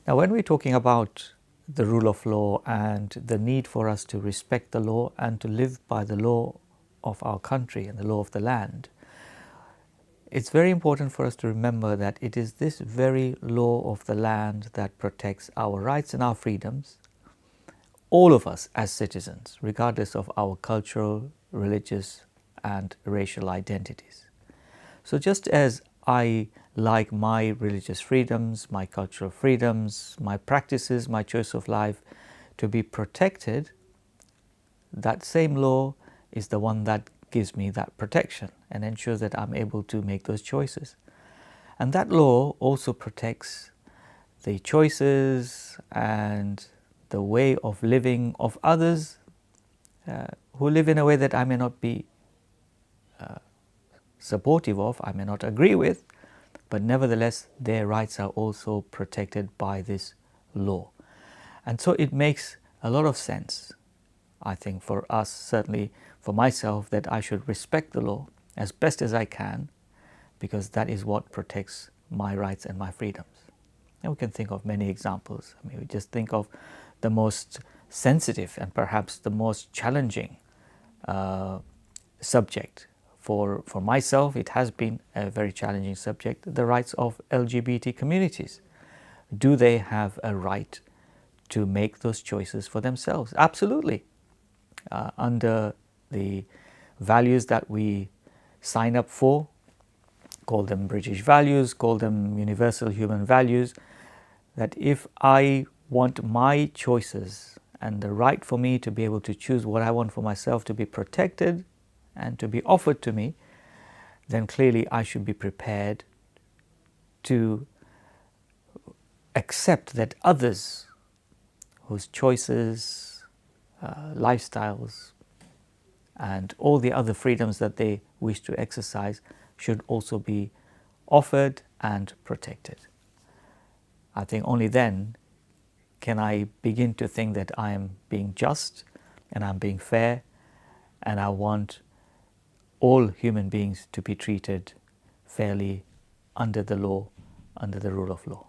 Now, when we're talking about the rule of law and the need for us to respect the law and to live by the law of our country and the law of the land, it's very important for us to remember that it is this very law of the land that protects our rights and our freedoms, all of us as citizens, regardless of our cultural, religious and racial identities. So just as I like my religious freedoms, my cultural freedoms, my practices, my choice of life to be protected, that same law is the one that gives me that protection and ensures that I'm able to make those choices. And that law also protects the choices and the way of living of others who live in a way that I may not be supportive of, I may not agree with, but nevertheless their rights are also protected by this law. And so it makes a lot of sense, I think, for us, certainly for myself, that I should respect the law as best as I can, because that is what protects my rights and my freedoms. And we can think of many examples. I mean, we just think of the most sensitive and perhaps the most challenging subject. For myself, it has been a very challenging subject, the rights of LGBT communities. Do they have a right to make those choices for themselves? Absolutely. Under the values that we sign up for, call them British values, call them universal human values, that if I want my choices and the right for me to be able to choose what I want for myself to be protected and to be offered to me, then clearly I should be prepared to accept that others whose choices, lifestyles, and all the other freedoms that they wish to exercise should also be offered and protected. I think only then can I begin to think that I am being just and I'm being fair, and I want all human beings to be treated fairly under the law, under the rule of law.